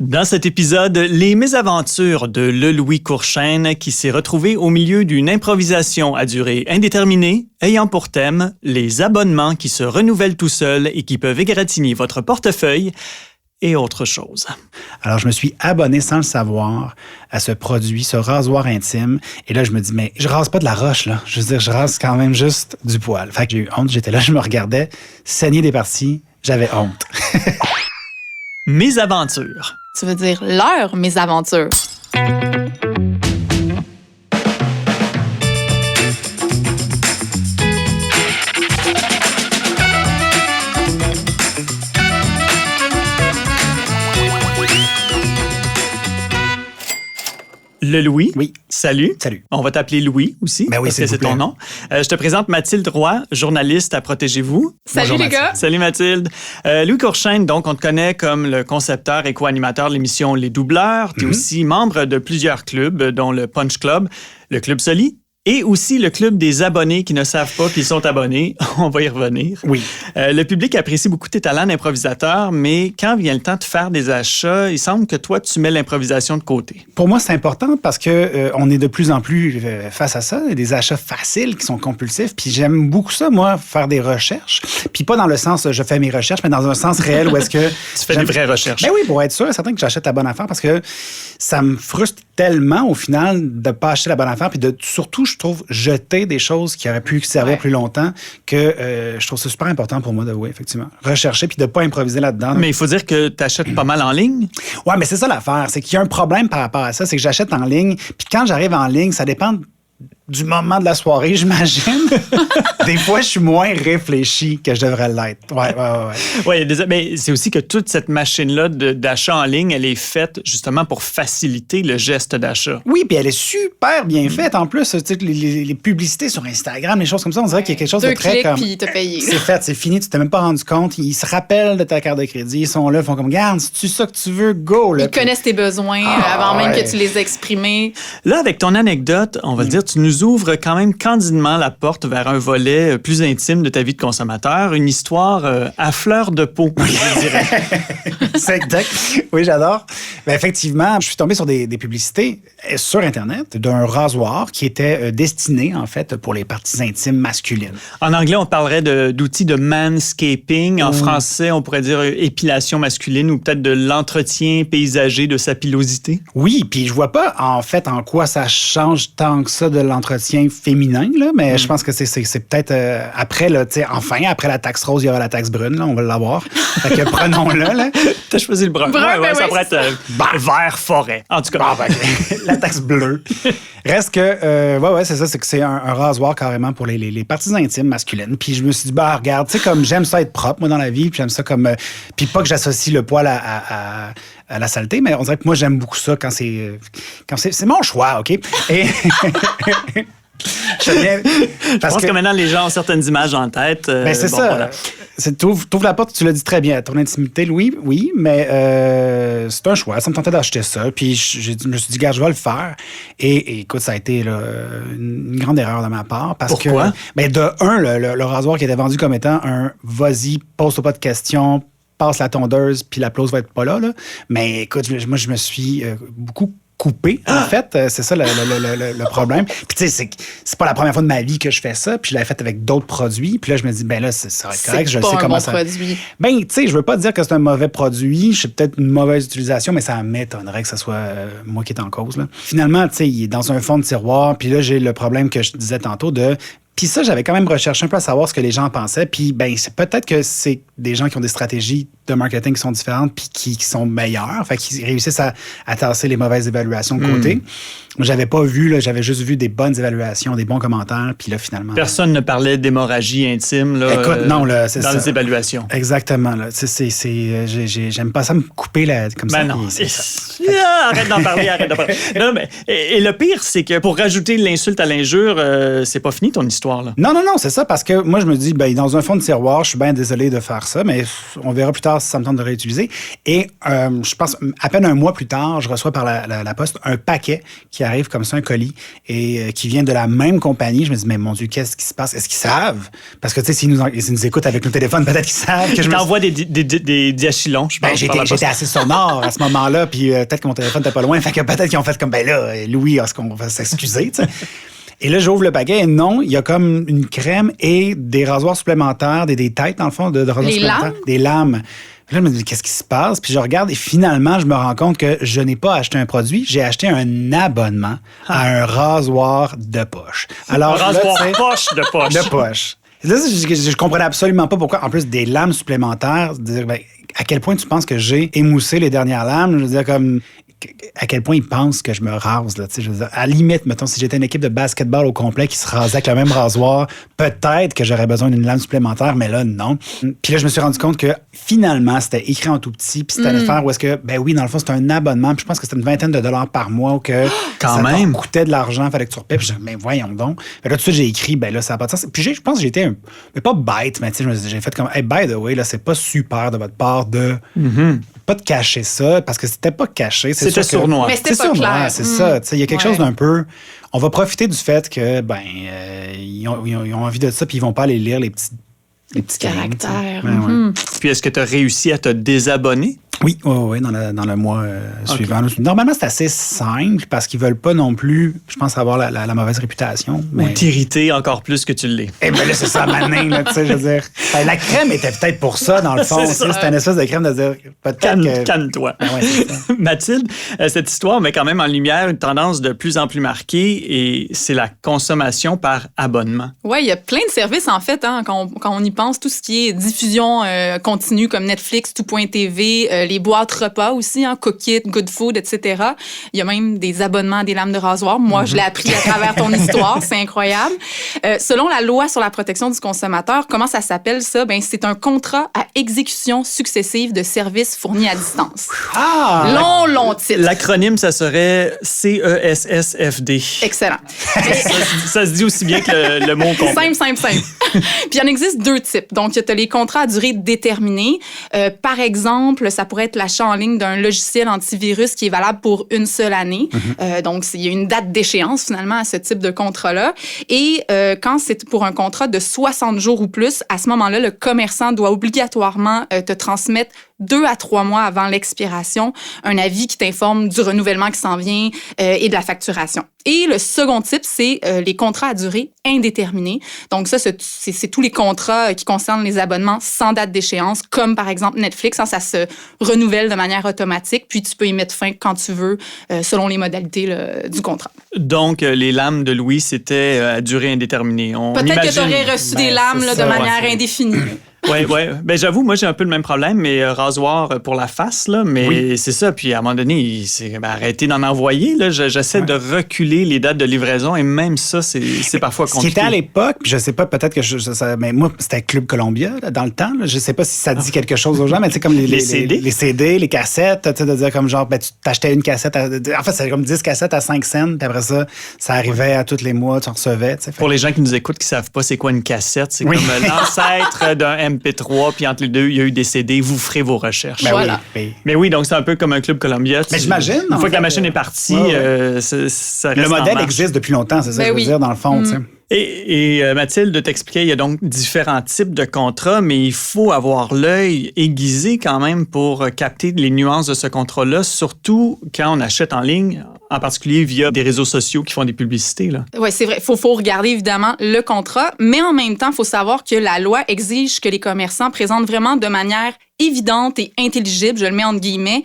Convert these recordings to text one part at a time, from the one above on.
Dans cet épisode, les mésaventures de Le Louis Courchaine qui s'est retrouvé au milieu d'une improvisation à durée indéterminée, ayant pour thème les abonnements qui se renouvellent tout seuls et qui peuvent égratigner votre portefeuille et autre chose. Alors, je me suis abonné sans le savoir à ce produit, ce rasoir intime. Et là, je me dis, mais je rase pas de la roche, là. Je veux dire, je rase quand même juste du poil. Fait que j'ai eu honte. J'étais là, je me regardais, saigner des parties. J'avais honte. Mésaventures. Tu veux dire leur mésaventures. Le Louis. Oui. Salut. Salut. On va t'appeler Louis aussi. Ben oui, parce que c'est ton nom. Je te présente Mathilde Roy, journaliste à Protégez-vous. Salut Bonjour, les gars. Salut Mathilde. Louis Courchaine, donc, on te connaît comme le concepteur et co-animateur de l'émission Les Doubleurs. Tu es aussi membre de plusieurs clubs, dont le Punch Club, le Club Soli, et aussi le club des abonnés qui ne savent pas qu'ils sont abonnés. On va y revenir. Oui. Le public apprécie beaucoup tes talents d'improvisateur, mais quand vient le temps de faire des achats, il semble que toi, tu mets l'improvisation de côté. Pour moi, c'est important parce que on est de plus en plus face à ça, des achats faciles qui sont compulsifs. Puis j'aime beaucoup ça, moi, faire des recherches. Puis pas dans le sens je fais mes recherches, mais dans un sens réel où est-ce que... Tu fais des vraies recherches. Ben oui, pour être sûr, certain que j'achète la bonne affaire parce que ça me frustre tellement, au final, de ne pas acheter la bonne affaire puis de surtout, je trouve, jeter des choses qui auraient pu servir plus longtemps que je trouve ça super important pour moi de, oui, effectivement, rechercher puis de ne pas improviser là-dedans. Mais il faut dire que tu achètes pas mal en ligne. Ouais, mais c'est ça l'affaire. C'est qu'il y a un problème par rapport à ça. C'est que j'achète en ligne puis quand j'arrive en ligne, ça dépend du moment de la soirée, j'imagine. Des fois, je suis moins réfléchi que je devrais l'être. Ouais. Mais c'est aussi que toute cette machine-là d'achat en ligne, elle est faite justement pour faciliter le geste d'achat. Oui, puis elle est super bien faite. En plus, tu sais, les publicités sur Instagram, les choses comme ça, on dirait qu'il y a quelque chose de très comme... 2 clics, puis t'as payé. C'est fait, c'est fini, tu t'es même pas rendu compte. Ils se rappellent de ta carte de crédit, ils sont là, ils font comme, regarde, si tu ça que tu veux, go. Là. Ils connaissent tes besoins avant même que tu les exprimés. Là, avec ton anecdote, on va le dire, tu nous ouvres quand même candidement la porte vers un volet plus intime de ta vie de consommateur, une histoire à fleur de peau, je dirais. C'est exact. Oui, j'adore. Ben, effectivement, je suis tombé sur des publicités sur Internet d'un rasoir qui était destiné, en fait, pour les parties intimes masculines. En anglais, on parlerait d'outils de manscaping. En français, on pourrait dire épilation masculine ou peut-être de l'entretien paysager de sa pilosité. Oui, puis je vois pas, en fait, en quoi ça change tant que ça de l'entretien féminin, là, mais je pense que c'est peut-être après, là, enfin, après la taxe rose, il y aura la taxe brune, là, on va l'avoir. Fait que prenons-le, là. T'as choisi le brun. Ça pourrait être vert forêt. En tout cas. La taxe bleue. Reste que, c'est ça, c'est que c'est un rasoir carrément pour les parties intimes masculines. Puis je me suis dit, regarde, tu sais, comme j'aime ça être propre, moi, dans la vie, puis j'aime ça comme... puis pas que j'associe le poil à la saleté, mais on dirait que moi, j'aime beaucoup ça quand c'est mon choix, OK? Et... Je pense que maintenant, les gens ont certaines images en tête. C'est ça. Voilà. T'ouvres la porte, tu l'as dit très bien, à ton intimité, Louis, oui, mais c'est un choix. Ça me tentait d'acheter ça. Puis je me suis dit, gars, je vais le faire. Et écoute, ça a été là, une grande erreur de ma part. Pourquoi? De un, le rasoir qui était vendu comme étant un vas-y, pose-toi pas de questions, passe la tondeuse, puis la pelouse va être pas là. Mais écoute, moi, je me suis beaucoup coupé, en fait. C'est ça le problème. Puis tu sais, c'est pas la première fois de ma vie que je fais ça. Puis je l'avais fait avec d'autres produits. Puis là, je me dis, là, ça va être correct. Je sais comment ça... produit. Tu sais, je veux pas dire que c'est un mauvais produit. Je sais peut-être une mauvaise utilisation, mais ça m'étonnerait que ce soit moi qui est en cause, là. Finalement, tu sais, il est dans un fond de tiroir. Puis là, j'ai le problème que je disais tantôt de... Puis ça, j'avais quand même recherché un peu à savoir ce que les gens pensaient. Puis, c'est peut-être que c'est des gens qui ont des stratégies de marketing qui sont différentes puis qui sont meilleures. Fait qu'ils réussissent à tasser les mauvaises évaluations de côté. Moi, j'avais pas vu, là, j'avais juste vu des bonnes évaluations, des bons commentaires. Puis là, finalement... Personne ne parlait d'hémorragie intime, là. Écoute, non, là, c'est dans ça. les évaluations. Exactement, là. J'aime pas ça me couper comme ça. Non. Arrête d'en parler. Non, mais, et le pire, c'est que pour rajouter l'insulte à l'injure, c'est pas fini ton histoire, là. Non, c'est ça, parce que moi, je me dis, dans un fond de tiroir, je suis bien désolé de faire ça, mais on verra plus tard tard si ça me tente de réutiliser. Et je pense, à peine un mois plus tard, je reçois par la poste un paquet qui arrive comme ça, un colis, et qui vient de la même compagnie. Je me dis, mais mon Dieu, qu'est-ce qui se passe? Est-ce qu'ils savent? Parce que, tu sais, s'ils nous écoutent avec nos téléphones, peut-être qu'ils savent que je t'envoie des diachylons, je pense. J'étais assez sonore à ce moment-là, puis peut-être que mon téléphone n'était pas loin. Fait que peut-être qu'ils ont fait comme, ben là, Louis, est-ce qu'on va s'excuser, tu sais? Et là, j'ouvre le paquet et non, il y a comme une crème et des rasoirs supplémentaires, des têtes, dans le fond, de rasoirs supplémentaires. Lames? Des lames. Puis là, je me dis, qu'est-ce qui se passe? Puis je regarde et finalement, je me rends compte que je n'ai pas acheté un produit, j'ai acheté un abonnement à un rasoir de poche. Alors, un rasoir poche de poche. De poche. Là, je comprenais absolument pas pourquoi, en plus des lames supplémentaires, dire, ben, à quel point tu penses que j'ai émoussé les dernières lames? Je veux dire, comme, à quel point ils pensent que je me rase, là, tu sais, je veux dire, à la limite, mettons, si j'étais une équipe de basketball au complet qui se rasait avec le même rasoir, peut-être que j'aurais besoin d'une lame supplémentaire, mais là, non. Puis là, je me suis rendu compte que finalement, c'était écrit en tout petit, puis c'était une affaire où est-ce que, ben oui, dans le fond, c'était un abonnement, puis je pense que c'était une vingtaine de dollars par mois, ou que quand ça même coûtait de l'argent, fallait que tu repaies, puis je dis, ben voyons donc. Fait là, tout de suite, j'ai écrit, ben là, ça n'a pas de sens. Puis je pense que j'étais mais pas bête, mais tu sais, j'ai fait comme, hey, by the way, là, c'est pas super de votre part de pas de cacher ça, parce que c'était pas caché. C'était sournois. Mais c'était pas clair. C'est ça. Il y a quelque chose d'un peu... On va profiter du fait que, ben, ils ont envie de ça, puis ils vont pas aller lire les petits caractères. Ouais. Puis est-ce que tu as réussi à te désabonner? Oui, dans le mois suivant. Normalement, c'est assez simple parce qu'ils veulent pas non plus, je pense, avoir la mauvaise réputation. Ou t'irriter encore plus que tu l'es. Eh bien là, c'est ça, maintenant, là, tu sais, je veux dire. La crème était peut-être pour ça, dans le fond. C'était une espèce de crème de dire, peut-être Calme-toi. Ah ouais, c'est ça. Mathilde, cette histoire met quand même en lumière une tendance de plus en plus marquée et c'est la consommation par abonnement. Oui, il y a plein de services, en fait, hein, quand on y pense, tout ce qui est diffusion continue comme Netflix, Tout.tv, les boîtes repas aussi, hein, Cookit, Good Food, etc. Il y a même des abonnements à des lames de rasoir. Moi, je l'ai appris à travers ton histoire. C'est incroyable. Selon la loi sur la protection du consommateur, comment ça s'appelle ça? Ben, c'est un contrat à exécution successive de services fournis à distance. Ah! Long titre. L'acronyme, ça serait CESSFD. Excellent. Ça se dit aussi bien que le mot complet. Simple. Puis il y en existe deux types. Donc, tu as les contrats à durée déterminée. Par exemple, ça pourrait être l'achat en ligne d'un logiciel antivirus qui est valable pour une seule année. Donc, il y a une date d'échéance, finalement, à ce type de contrat-là. Et quand c'est pour un contrat de 60 jours ou plus, à ce moment-là, le commerçant doit obligatoirement te transmettre 2 à 3 mois avant l'expiration, un avis qui t'informe du renouvellement qui s'en vient et de la facturation. Et le second type, c'est les contrats à durée indéterminée. Donc ça, c'est tous les contrats qui concernent les abonnements sans date d'échéance, comme par exemple Netflix, hein, ça se renouvelle de manière automatique, puis tu peux y mettre fin quand tu veux, selon les modalités du contrat. Donc, les lames de Louis, c'était à durée indéterminée. Peut-être que tu aurais reçu des lames de manière indéfinie. Oui. Ben, j'avoue, moi, j'ai un peu le même problème, mais rasoir pour la face, là, mais c'est ça. Puis à un moment donné, arrêtez d'en envoyer. Là. J'essaie de reculer les dates de livraison et même ça, c'est parfois compliqué. Ce qui était à l'époque, puis je sais pas, peut-être que mais moi, c'était Club Columbia, là, dans le temps. Là, je sais pas si ça dit quelque chose aux gens, mais tu sais, comme les CD, les cassettes, tu sais, de dire comme genre, ben, tu t'achetais une cassette, en fait, c'était comme 10 cassettes à 5 cents, puis après ça arrivait à tous les mois, tu en recevais. Pour les gens qui nous écoutent, qui savent pas c'est quoi une cassette, c'est comme l'ancêtre d'un MP3, puis entre les deux, il y a eu des CD, vous ferez vos recherches. Ben voilà. Mais oui, donc c'est un peu comme un Club Columbia. Mais j'imagine. Une fois que la machine est partie, ça reste le modèle existe depuis longtemps, c'est ça que je veux dire, dans le fond. Tu sais. Et Mathilde t'expliquait, il y a donc différents types de contrats, mais il faut avoir l'œil aiguisé quand même pour capter les nuances de ce contrat-là, surtout quand on achète en ligne, en particulier via des réseaux sociaux qui font des publicités. Oui, c'est vrai. Il faut regarder évidemment le contrat, mais en même temps, il faut savoir que la loi exige que les commerçants présentent vraiment de manière évidente et intelligible, je le mets entre guillemets,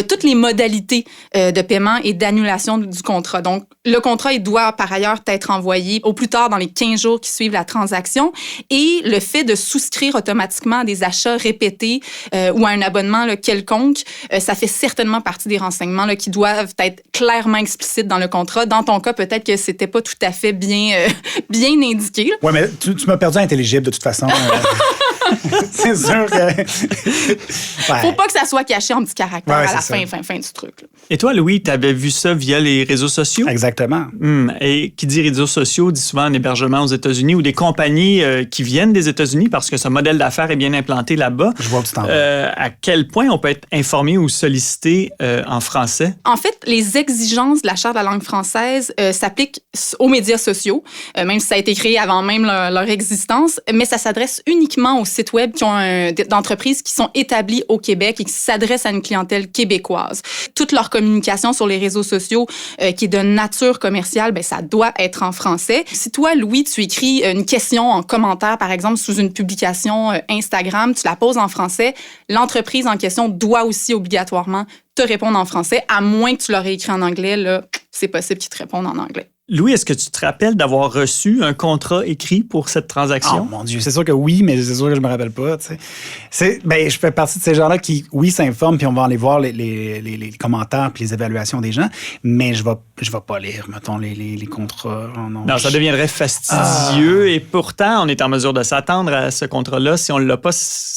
toutes les modalités de paiement et d'annulation du contrat. Donc, le contrat, il doit par ailleurs être envoyé au plus tard dans les 15 jours qui suivent la transaction et le fait de souscrire automatiquement à des achats répétés ou à un abonnement quelconque, ça fait certainement partie des renseignements qui doivent être clairement explicites dans le contrat. Dans ton cas, peut-être que c'était pas tout à fait bien indiqué. Oui, mais tu m'as perdu intelligible de toute façon. C'est sûr que... Ouais. Faut pas que ça soit caché en petits caractères Ouais, à la c'est fin du truc. Là. Et toi, Louis, tu avais vu ça via les réseaux sociaux? Exactement. Et qui dit réseaux sociaux dit souvent un hébergement aux États-Unis ou des compagnies qui viennent des États-Unis parce que ce modèle d'affaires est bien implanté là-bas. Je vois où tu t'en vas. À quel point on peut être informé ou sollicité en français? En fait, les exigences de la Charte de la langue française s'appliquent aux médias sociaux, même si ça a été créé avant même leur existence, mais ça s'adresse uniquement aux sites web d'entreprises qui sont établies au Québec et qui s'adressent à une clientèle québécoise. Toute leur communication sur les réseaux sociaux qui est de nature commerciale, ben ça doit être en français. Si toi, Louis, tu écris une question en commentaire, par exemple, sous une publication Instagram, tu la poses en français, l'entreprise en question doit aussi obligatoirement te répondre en français, à moins que tu l'aurais écrit en anglais, là, c'est possible qu'ils te répondent en anglais. Louis, est-ce que tu te rappelles d'avoir reçu un contrat écrit pour cette transaction? Oh mon Dieu, c'est sûr que oui, mais c'est sûr que je me rappelle pas. Tu sais. Je fais partie de ces gens-là qui, oui, s'informent, puis on va aller voir les commentaires puis les évaluations des gens, mais je vais pas lire, mettons, les contrats. Oh non, ça deviendrait fastidieux et pourtant, on est en mesure de s'attendre à ce contrat-là. Si on ne l'a pas,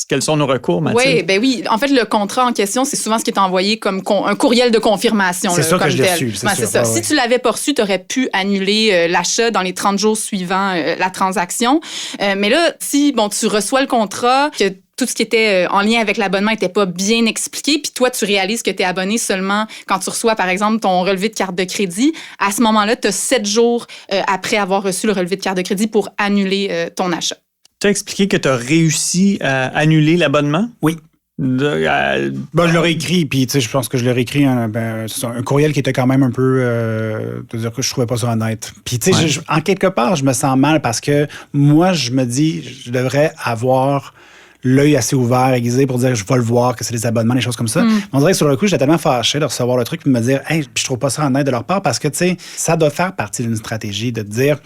quels sont nos recours, Mathilde? Oui. En fait, le contrat en question, c'est souvent ce qui est envoyé comme un courriel de confirmation. C'est sûr que je l'ai reçu. C'est ça. Si tu l'avais pas reçu, tu aurais pu annuler l'achat dans les 30 jours suivant la transaction. Mais là, si tu reçois le contrat, que tout ce qui était en lien avec l'abonnement n'était pas bien expliqué, puis toi, tu réalises que tu es abonné seulement quand tu reçois, par exemple, ton relevé de carte de crédit. À ce moment-là, tu as 7 jours après avoir reçu le relevé de carte de crédit pour annuler ton achat. Tu as expliqué que tu as réussi à annuler l'abonnement? Oui. Je l'aurais écrit, puis je pense que je l'aurais écrit un courriel qui était quand même un peu... dire que je trouvais pas ça honnête. Puis, en quelque part, je me sens mal parce que moi, je me dis, je devrais avoir l'œil assez ouvert, aiguisé pour dire je vais le voir, que c'est des abonnements, des choses comme ça. On dirait que sur le coup, j'étais tellement fâché de recevoir le truc puis de me dire hey, je trouve pas ça honnête de leur part parce que, ça doit faire partie d'une stratégie de dire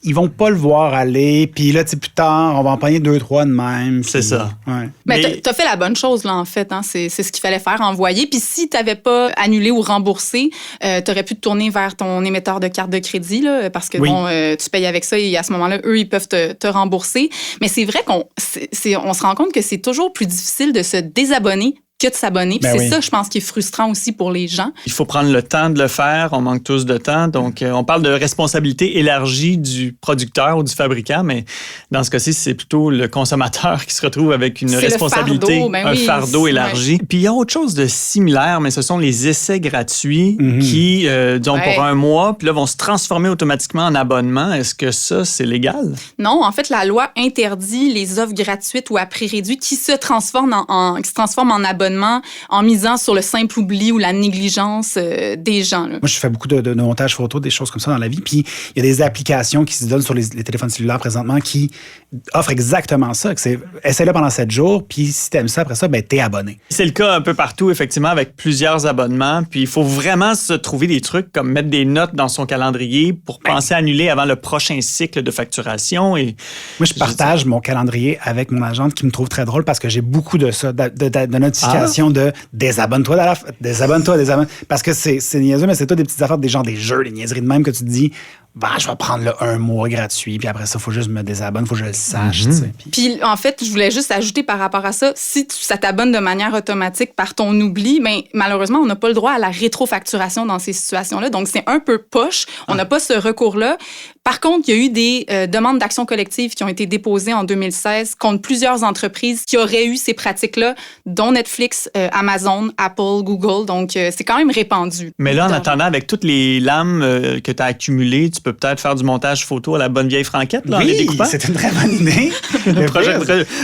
ils vont pas le voir aller, puis là, plus tard, on va en pogner 2-3 de même. C'est ça. Ouais. Mais t'as fait la bonne chose, là, en fait. Hein? C'est ce qu'il fallait faire, envoyer. Puis si t'avais pas annulé ou remboursé, t'aurais pu te tourner vers ton émetteur de carte de crédit, là, parce que tu payes avec ça et à ce moment-là, eux, ils peuvent te rembourser. Mais c'est vrai qu'on se rend compte que c'est toujours plus difficile de se désabonner que de s'abonner. Puis c'est ça, je pense, qui est frustrant aussi pour les gens. Il faut prendre le temps de le faire. On manque tous de temps. Donc, on parle de responsabilité élargie du producteur ou du fabricant, mais dans ce cas-ci, c'est plutôt le consommateur qui se retrouve avec une responsabilité, un fardeau élargi. Puis, il y a autre chose de similaire, mais ce sont les essais gratuits qui, disons, pour un mois, puis là, vont se transformer automatiquement en abonnement. Est-ce que ça, c'est légal? Non, en fait, la loi interdit les offres gratuites ou à prix réduit qui se transforment en abonnement en misant sur le simple oubli ou la négligence des gens. Là. Moi, je fais beaucoup de montage photo, des choses comme ça dans la vie. Puis, il y a des applications qui se donnent sur les téléphones cellulaires présentement qui offrent exactement ça. Essaie-le pendant 7 jours, puis si tu aimes ça, après ça, t'es abonné. C'est le cas un peu partout, effectivement, avec plusieurs abonnements. Puis, il faut vraiment se trouver des trucs comme mettre des notes dans son calendrier pour penser à annuler avant le prochain cycle de facturation. Et moi, je partage mon calendrier avec mon agente qui me trouve très drôle parce que j'ai beaucoup de ça, de notifications de désabonne-toi, désabonne-toi. Parce que c'est niaiseux, mais c'est tout des petites affaires, des jeux, des niaiseries de même que tu te dis, je vais prendre le 1 mois gratuit, puis après ça, il faut juste me désabonner, il faut que je le sache. Puis en fait, je voulais juste ajouter par rapport à ça, si ça t'abonne de manière automatique par ton oubli, malheureusement, on n'a pas le droit à la rétrofacturation dans ces situations-là. Donc, c'est un peu poche. On n'a pas ce recours-là. Par contre, il y a eu des demandes d'action collective qui ont été déposées en 2016 contre plusieurs entreprises qui auraient eu ces pratiques-là, dont Netflix, Amazon, Apple, Google. Donc, c'est quand même répandu. Mais là, en attendant, avec toutes les lames que tu as accumulées, tu peux peut-être faire du montage photo à la bonne vieille franquette, là, en les découpant. C'est une très bonne idée.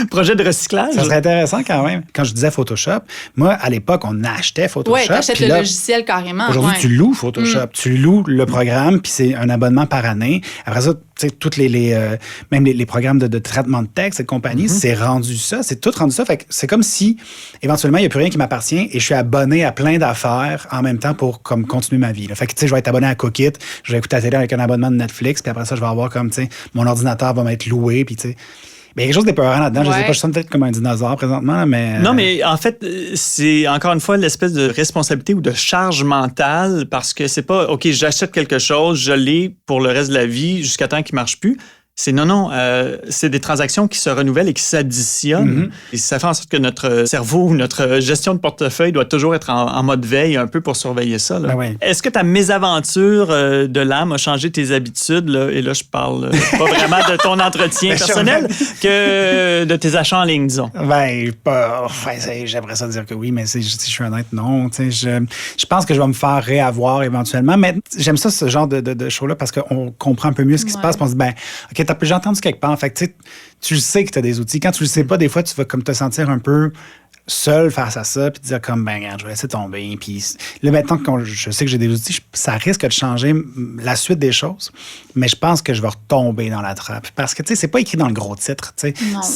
projet de recyclage. Ça serait intéressant quand même. Quand je disais Photoshop, moi, à l'époque, on achetait Photoshop. Oui, tu achètes le logiciel carrément. Aujourd'hui, tu loues Photoshop. Tu loues le programme, puis c'est un abonnement par année. Après ça, toutes même les programmes de traitement de texte et compagnie, c'est rendu ça. C'est tout rendu ça. Fait que c'est comme si, éventuellement, il n'y a plus rien qui m'appartient et je suis abonné à plein d'affaires en même temps pour continuer ma vie. Là. Fait que, je vais être abonné à Cookit, je vais écouter la télé avec un abonnement de Netflix, puis après ça, je vais avoir mon ordinateur va m'être loué, puis mais il y a quelque chose d'épeurant là-dedans. Je sais pas, je sens peut-être comme un dinosaure présentement, mais... Non, mais en fait, c'est encore une fois l'espèce de responsabilité ou de charge mentale parce que c'est pas, OK, j'achète quelque chose, je l'ai pour le reste de la vie jusqu'à temps qu'il marche plus. C'est des transactions qui se renouvellent et qui s'additionnent. Et ça fait en sorte que notre cerveau, notre gestion de portefeuille doit toujours être en mode veille un peu pour surveiller ça. Là. Ben oui. Est-ce que ta mésaventure de l'âme a changé tes habitudes? Là? Et là, je parle pas vraiment de ton entretien personnel que de tes achats en ligne, disons. J'aimerais ça dire que oui, mais si je suis honnête, non. Je pense que je vais me faire réavoir éventuellement. Mais j'aime ça, ce genre de show-là, parce qu'on comprend un peu mieux ce qui se passe. On se dit, OK, j'ai entendu quelque part. Fait que, tu le sais que tu as des outils. Quand tu le sais pas, des fois, tu vas comme te sentir un peu seul face à ça, puis te dire comme, regarde, je vais laisser tomber. Puis là, maintenant que je sais que j'ai des outils, ça risque de changer la suite des choses. Mais je pense que je vais retomber dans la trappe. Parce que, c'est pas écrit dans le gros titre.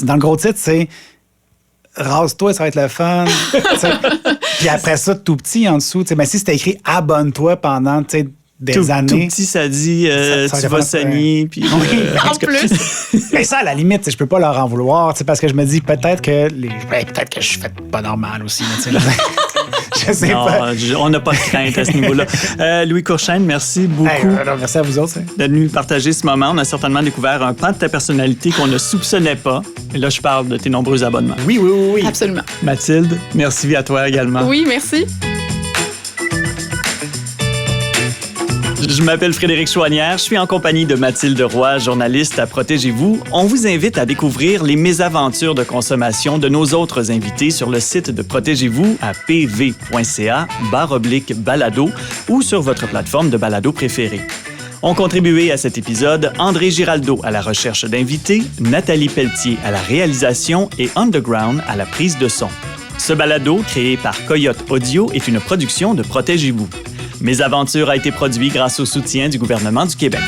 Dans le gros titre, c'est rase-toi, ça va être le fun. Puis après ça, tout petit en dessous. Mais si c'était écrit abonne-toi pendant, des années. Tout petit, ça dit tu vas saigner. Puis, en plus. Mais ça, à la limite, je peux pas leur en vouloir, parce que je me dis peut-être que je suis fait pas normal aussi. Je sais pas. On n'a pas de crainte à ce niveau-là. Louis Courchaine, merci beaucoup. Merci à vous autres. D'être venu partager ce moment. On a certainement découvert un pan de ta personnalité qu'on ne soupçonnait pas. Et là, je parle de tes nombreux abonnements. Oui. Absolument. Mathilde, merci à toi également. Oui, merci. Je m'appelle Frédéric Chouanière, je suis en compagnie de Mathilde Roy, journaliste à Protégez-vous. On vous invite à découvrir les mésaventures de consommation de nos autres invités sur le site de Protégez-vous à pv.ca/balado ou sur votre plateforme de balado préférée. Ont contribué à cet épisode André Giraldo à la recherche d'invités, Nathalie Pelletier à la réalisation et Underground à la prise de son. Ce balado, créé par Coyote Audio, est une production de Protégez-vous. Mes aventures a été produit grâce au soutien du gouvernement du Québec.